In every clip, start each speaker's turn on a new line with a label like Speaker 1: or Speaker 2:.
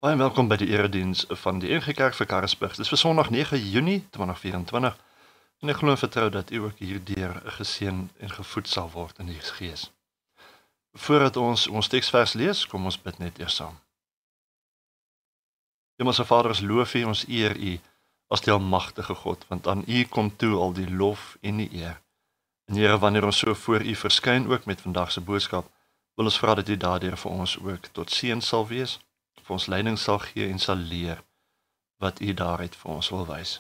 Speaker 1: Baie welkom by die erediens van die NG Kerk vir Karasburg. Dis vir Sondag 9 Junie 2024 en ek glo en vertrou dat u ook hierdeur geseën en gevoed sal word in die Gees. Voordat ons teksvers lees, kom ons bid net eers saam. Hemelse Vader, ons loof u, ons eer u as die almagtige God, want aan u kom toe al die lof en die eer. En Here, wanneer ons so voor u verskyn ook met vandag se boodskap, wil ons vra dat u daardeur vir ons ook tot seën sal wees, vir ons leiding sal gee en sal leer wat u daaruit vir ons wil wys.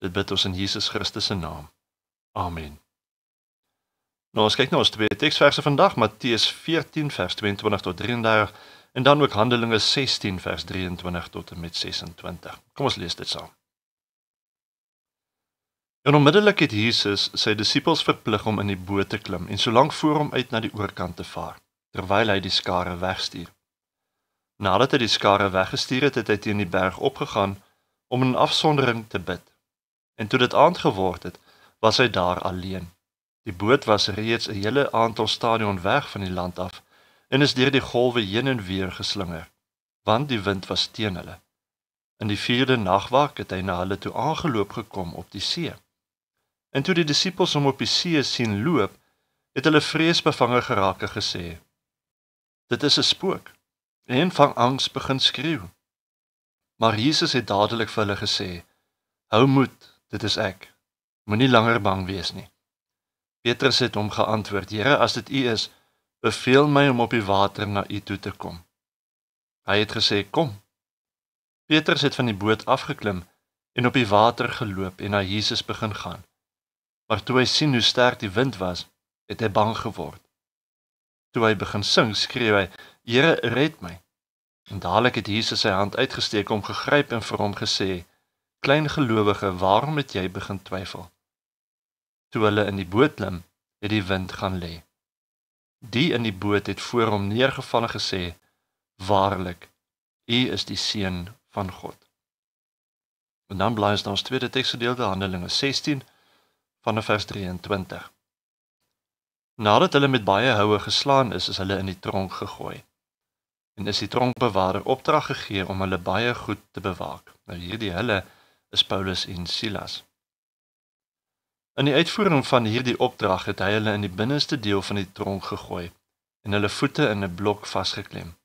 Speaker 1: Dit bid ons in Jesus Christus se naam. Amen. Nou ons kyk na ons twee teksverse vandag, Matteus 14 vers 22 tot 33 en dan ook Handelinge 16 vers 23 tot en met 26. Kom ons lees dit saam. En onmiddellik het Jesus sy disippels verplig om in die boot te klim en solank voor hom uit na die oorkant te vaar, terwyl hy die skare wegstuur. Nadat hy die skare weggestuur het, het hy teen die berg opgegaan om in afsondering te bid. En toe dit aand geword het, was hy daar alleen. Die boot was reeds 'n hele aantal stadion weg van die land af en is deur die golwe heen en weer geslinger, want die wind was teen hulle. In die 4de nagwaak het hy na hulle toe aangeloop gekom op die see. En toe die disippels hom op die see sien loop, het hulle vreesbevange geraak en gesê: "Dit is 'n spook," en van angs begin skreeu. Maar Jesus het dadelik vir hulle gesê: "Hou moed, dit is ek. Moenie langer bang wees nie." Petrus het hom geantwoord: "Here, as dit u is, beveel my om op die water na u toe te kom." Hy het gesê: "Kom." Petrus het van die boot afgeklim en op die water geloop en na Jesus begin gaan. Maar toe hy sien hoe sterk die wind was, het hy bang geword. Toe hy begin sing, skreeu hy: "Here, red my." En dadelik het Jesus sy hand uitgesteek, hom gegryp en vir hom gesê: "Klein gelowige, waarom het jy begin twyfel?" Toe hulle in die boot klim, het die wind gaan lê. Die in die boot het voor hom neergeval en gesê: "Waarlik, u is die seun van God." En dan blaai ons na ons tweede teksgedeelte, Handelinge 16 vanaf vers 23. Nadat hulle met baie houe geslaan is hulle in die tronk gegooi. En is die tronkbewaarder opdrag gegee om hulle baie goed te bewaak. Nou hierdie hulle is Paulus en Silas. In die uitvoering van hierdie opdrag het hy hulle in die binneste deel van die tronk gegooi en hulle voete in 'n blok vasgeklem.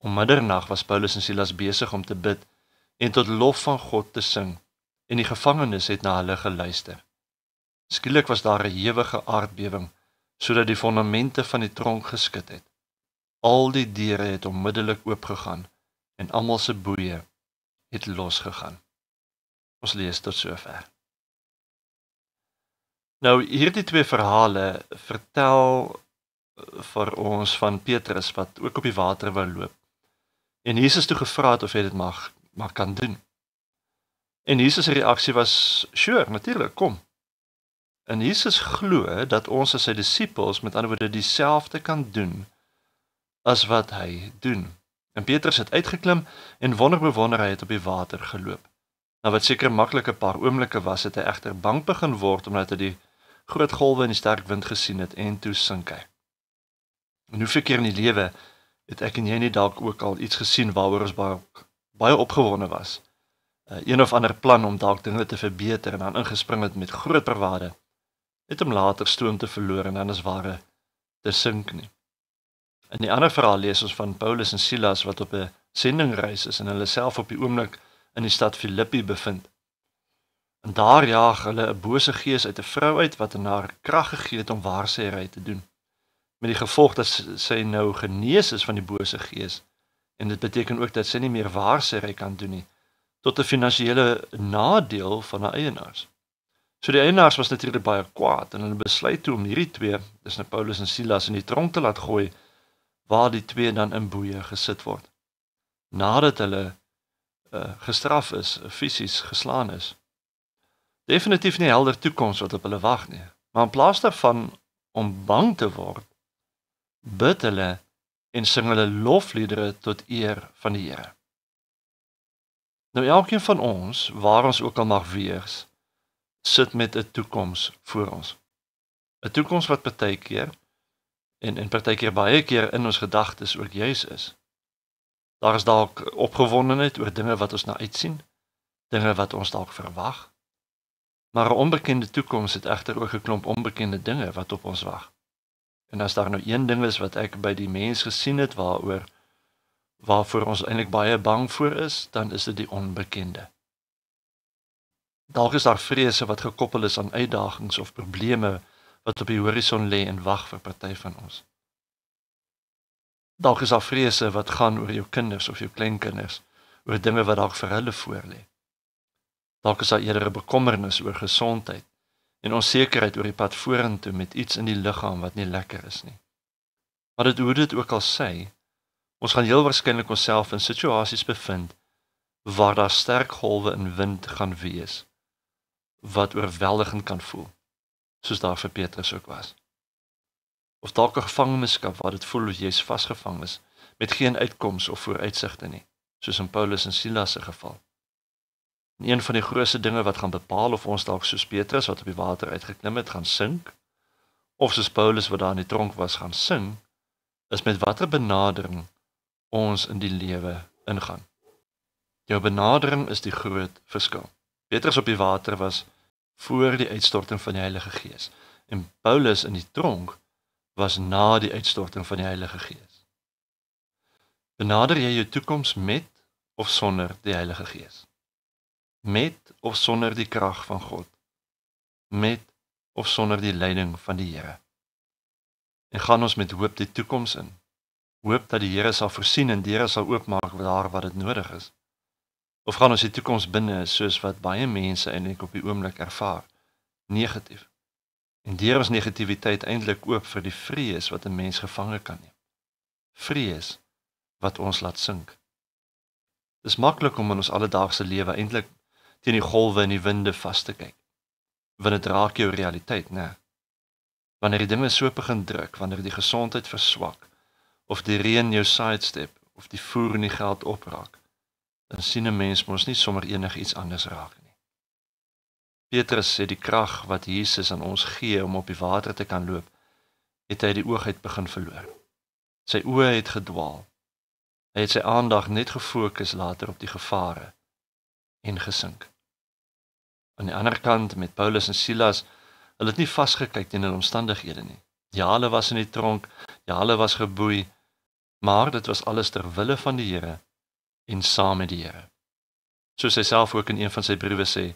Speaker 1: Om middernag was Paulus en Silas besig om te bid en tot lof van God te sing, en die gevangenes het na hulle geluister. Skielik was daar 'n hewige aardbewing, sodat die fondamente van die tronk geskud het. Al die deure het onmiddellik oopgegaan en almal se boeye het losgegaan. Ons lees tot sover. Nou hierdie twee verhale vertel vir ons van Petrus wat ook op die water wou loop. En Jesus toe gevra het of hy dit mag kan doen. En Jesus se reaksie was: "Sure, natuurlik, kom." En Jesus glo dat ons as sy disippels met ander woorde dieselfde kan doen as wat hy doen. En Petrus het uitgeklim en wonder hy het op die water geloop. Nou wat seker maklik 'n paar oomblikke was, het hy egter bang begin word omdat hy die groot golwe en die sterk wind gesien het en toe sink hy. En hoeveel keer in die lewe het ek en jy nie dalk ook al iets gesien waaroor ons baie opgewonde was. Een of ander plan om dalk dinge te verbeter en dan ingespring het met groot bravade, net om later stoom te verloor en dan as ware te sink nie. In die ander verhaal lees ons van Paulus en Silas wat op 'n sendingreis is en hulle self op die oomblik in die stad Filippi bevind. En daar jaag hulle 'n bose gees uit 'n vrou uit wat aan haar krag gegee het om waarsêery te doen. Met die gevolg dat sy nou genees is van die bose gees. En dit beteken ook dat sy nie meer waarsêery kan doen nie, tot 'n finansiële nadeel van haar eienaars. So die eienaars was natuurlik baie kwaad en hulle besluit toe om hierdie twee, dis nou Paulus en Silas, in die tronk te laat gooi, waar die twee dan in boeye gesit word. Nadat hulle gestraf is, fisies geslaan is. Definitief nie helder toekoms wat op hulle wag nie, maar in plaas daarvan om bang te word, bid hulle en sing hulle lofliedere tot eer van die Here. Nou elkeen van ons, waar ons ook al mag wees, sit met 'n toekoms voor ons. 'n Toekoms wat partykeer en partykeer baie keer in ons gedagtes ook juis is. Daar is dalk opgewondenheid oor dinge wat ons na uitsien, dinge wat ons dalk verwag, maar 'n onbekende toekoms het egter ook 'n klomp onbekende dinge wat op ons wag. En as daar nou een ding is wat ek by die mens gesien het waarvoor ons eintlik baie bang voor is, dan is dit die onbekende. Dalk is daar vrese wat gekoppel is aan uitdagings of probleme wat op die horison lê en wag vir party van ons. Dalk is daar vrese wat gaan oor jou kinders of jou kleinkinders, oor dinge wat dalk vir hulle voorlê. Dalk is daar eerder 'n bekommernis oor gesondheid en onsekerheid oor die pad vorentoe met iets in die liggaam wat nie lekker is nie. Maar hoe dit ook al sê, ons gaan heel waarskynlik onsself in situasies bevind waar daar sterk golwe en wind gaan wees, wat oorweldigend kan voel, soos daar vir Petrus ook was. Of dalk 'n gevangenskap waar dit voel of jy's vasgevang is, met geen uitkoms of vooruitsigte nie, soos in Paulus en Silas se geval. En een van die grootste dinge wat gaan bepaal of ons dalk soos Petrus wat op die water uitgeklim het, gaan sink, of soos Paulus wat daar in die tronk was, gaan sing, is met watter benadering ons in die lewe ingaan. Jou benadering is die groot verskil. Petrus op die water was voor die uitstorting van die Heilige Gees, en Paulus in die tronk was na die uitstorting van die Heilige Gees. Benader jy jou toekoms met of sonder die Heilige Gees? Met of sonder die krag van God? Met of sonder die leiding van die Here? En gaan ons met hoop die toekoms in? Hoop dat die Here sal voorsien en deure sal oopmaak daar waar dit nodig is? Of gaan ons die toekoms binne soos wat baie mense eintlik op die oomblik ervaar, negatief? En deur ons negativiteit eintlik oop vir die vrees wat 'n mens gevange kan neem. Vrees wat ons laat sink. Dis maklik om in ons alledaagse lewe eintlik teen die golwe en die winde vas te kyk. Want dit raak jou realiteit, né? Wanneer die dinge so begin druk, wanneer die gesondheid verswak, of die reën jou sidestep, of die voer nie geld opraak, dan sien 'n mens mos nie sommer enigiets anders raak nie. Petrus sê die krag wat Jesus aan ons gee om op die water te kan loop, het hy die oog uit begin verloor. Sy oë het gedwaal. Hy het sy aandag net gefokus later op die gevare en gesink. Aan die ander kant met Paulus en Silas, hulle het nie vasgekyk teen hulle omstandighede nie. Ja, hulle was in die tronk, ja, hulle was geboei, maar dit was alles ter wille van die Here en saam met die Here. Soos hy self ook in een van sy briewe sê,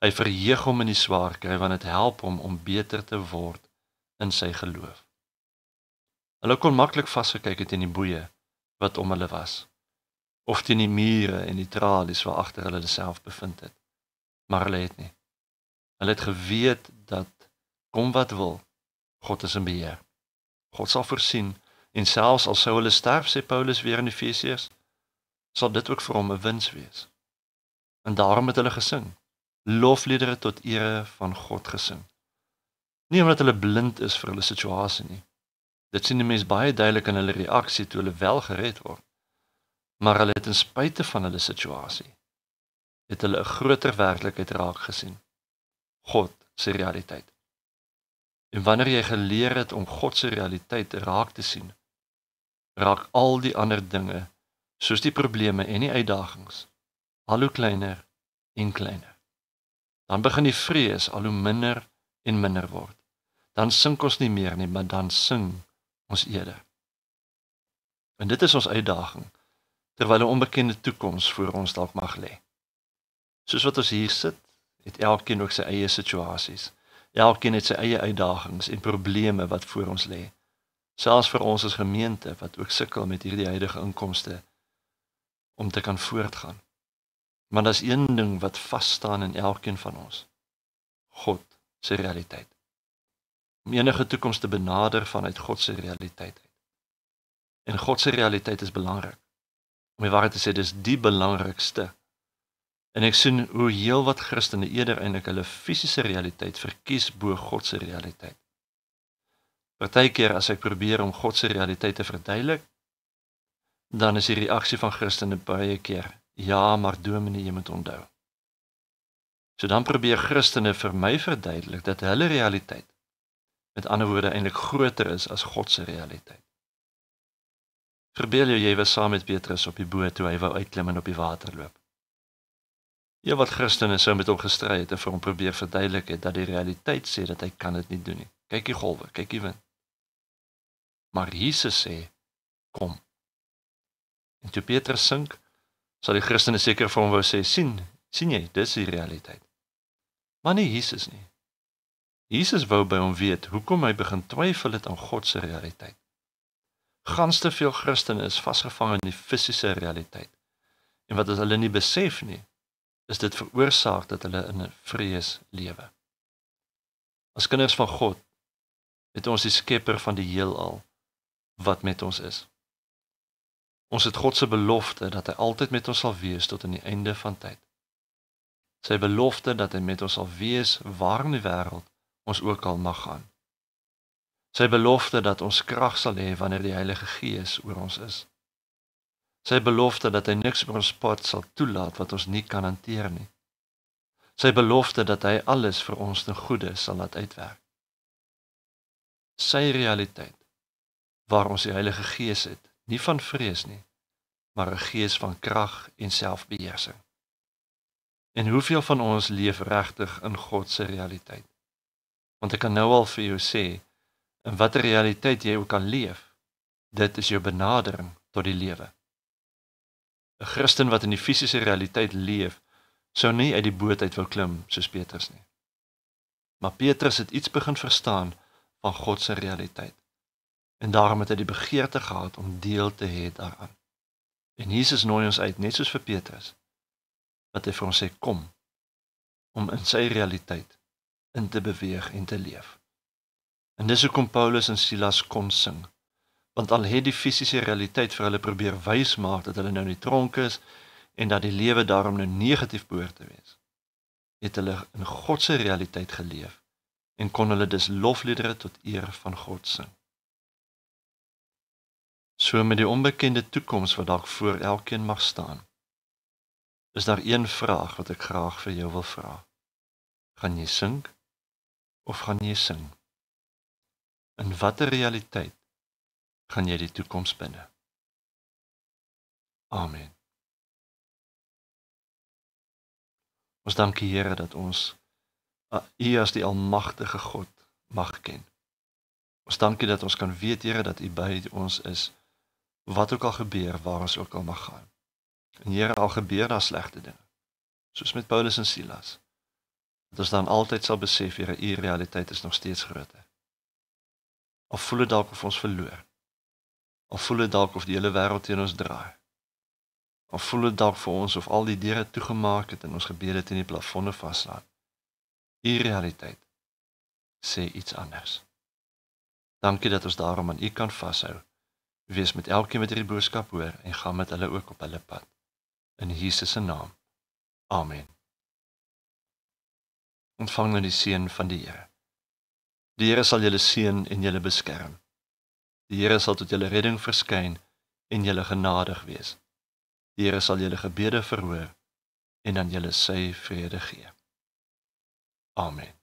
Speaker 1: hy verheug hom in die swaar kry, want dit help hom om beter te word in sy geloof. Hulle kon maklik vasgekyk het in die boeie wat om hulle was, of teen die mure en die tralies waar agter hulle self bevind het. Maar hulle het nie. Hulle het geweet dat, kom wat wil, God is in beheer. God sal voorsien, en selfs al sou hulle sterf, sê Paulus weer in Efesiërs, sal dit ook vir hom 'n wins wees. En daarom het hulle gesing, lofliedere tot ere van God gesing. Nie omdat hulle blind is vir hulle situasie nie. Dit sien die mens baie duidelik in hulle reaksie toe hulle wel gered word. Maar hulle het in spite van hulle situasie, het hulle 'n groter werklikheid raak gesien. God se realiteit. En wanneer jy geleer het om God se realiteit raak te sien, raak al die ander dinge, soos die probleme en die uitdagings, al hoe kleiner en kleiner. Dan begin die vrees al hoe minder en minder word. Dan sink ons nie meer nie, maar dan sing ons eerder. En dit is ons uitdaging, terwyl 'n onbekende toekoms voor ons dalk mag lê. Soos wat ons hier sit, het elkeen ook sy eie situasies. Elkeen het sy eie uitdagings en probleme wat voor ons lê. Selfs vir ons as gemeente wat ook sukkel met hierdie huidige inkomste om te kan voortgaan. Maar daar's een ding wat vas staan in elkeen van ons. God se realiteit. Om enige toekoms te benader vanuit God se realiteit. En God se realiteit is belangrik. Om die waarheid te sê, dis die belangrikste. En ek sien hoe heel wat Christene eerder eintlik hulle fisiese realiteit verkies bo God se realiteit. Partykeer as ek probeer om God se realiteit te verduidelik, dan is die reaksie van Christene baie keer, ja, maar dominee, jy moet onthou. So dan probeer Christene vir my verduidelik dat hulle realiteit, met ander woorde, eintlik groter is as God se realiteit. Verbeel jou, jy was saam met Petrus op die boot toe hy wou uitklim en op die water loop. Wat Christene sou met hom gestry het en vir hom probeer verduidelik het dat die realiteit sê dat hy kan dit nie doen nie. Kyk die golwe, kyk die wind. Maar Jesus sê, kom. En toe Petrus sink, sal die Christene seker vir hom wou sê, sien jy, dis die realiteit. Maar nie Jesus nie. Jesus wou by hom weet, hoekom hy begin twyfel het aan God se realiteit. Gans te veel Christene is vasgevang in die fisiese realiteit. En wat as hulle nie besef nie, is dit veroorsaak dat hulle in 'n vrees lewe. As kinders van God, het ons die skepper van die heelal, wat met ons is. Ons het God se belofte dat hy altyd met ons sal wees tot aan die einde van tyd. Sy belofte dat hy met ons sal wees waar in die wêreld ons ook al mag gaan. Sy belofte dat ons krag sal hê wanneer die Heilige Gees oor ons is. Sy belofte dat hy niks op ons pad sal toelaat wat ons nie kan hanteer nie. Sy belofte dat hy alles vir ons ten goeie sal laat uitwerk. Sy realiteit, waar ons die Heilige Gees het, nie van vrees nie, maar 'n gees van krag en selfbeheersing. En hoeveel van ons leef regtig in God se realiteit? Want ek kan nou al vir jou sê, in watter realiteit jy ook kan leef, dit is jou benadering tot die lewe. 'n Christen wat in die fisiese realiteit leef, sou nie uit die boot uit wou klim soos Petrus nie. Maar Petrus het iets begin verstaan van God se realiteit. En daarom het hy die begeerte gehad om deel te hê daaraan. En Jesus nooi ons uit, net soos vir Petrus, wat hy vir ons sê, kom, om in sy realiteit in te beweeg en te leef. En dis hoekom Paulus en Silas kon sing, want al het die fisiese realiteit vir hulle probeer wys maak dat hulle nou in die tronk is, en dat die lewe daarom nou negatief behoort te wees, het hulle in God se realiteit geleef, en kon hulle dus lofliedere tot eer van God sing. So met die onbekende toekoms wat dalk voor elkeen mag staan, is daar een vraag wat ek graag vir jou wil vra. Gaan jy sink of gaan jy sing? In watter realiteit gaan jy die toekoms binne? Amen. Ons dank die Here dat ons U as die almagtige God mag ken. Ons dank U dat ons kan weet, Here, dat U by ons is, wat ook al gebeur, waar ons ook al mag gaan. En Here, al gebeur daar slegte dinge, soos met Paulus en Silas, dat ons dan altyd sal besef, Here, U realiteit is nog steeds groter. Al voel het dalk of ons verloor, al voel het dalk of die hele wêreld teen ons draai, al voel het dalk vir ons of al die deure toegemaak het en ons gebede teen die plafonne vaslaan. U realiteit sê iets anders. Dankie dat ons daarom aan U kan vashou. Wees met elkeen wat hierdie boodskap hoor en gaan met hulle ook op hulle pad. In Jesus se naam. Amen. Ontvang nou die seën van die Here. Die Here sal julle seën en julle beskerm. Die Here sal tot julle redding verskyn en julle genadig wees. Die Here sal julle gebede verhoor en aan julle sy vrede gee. Amen.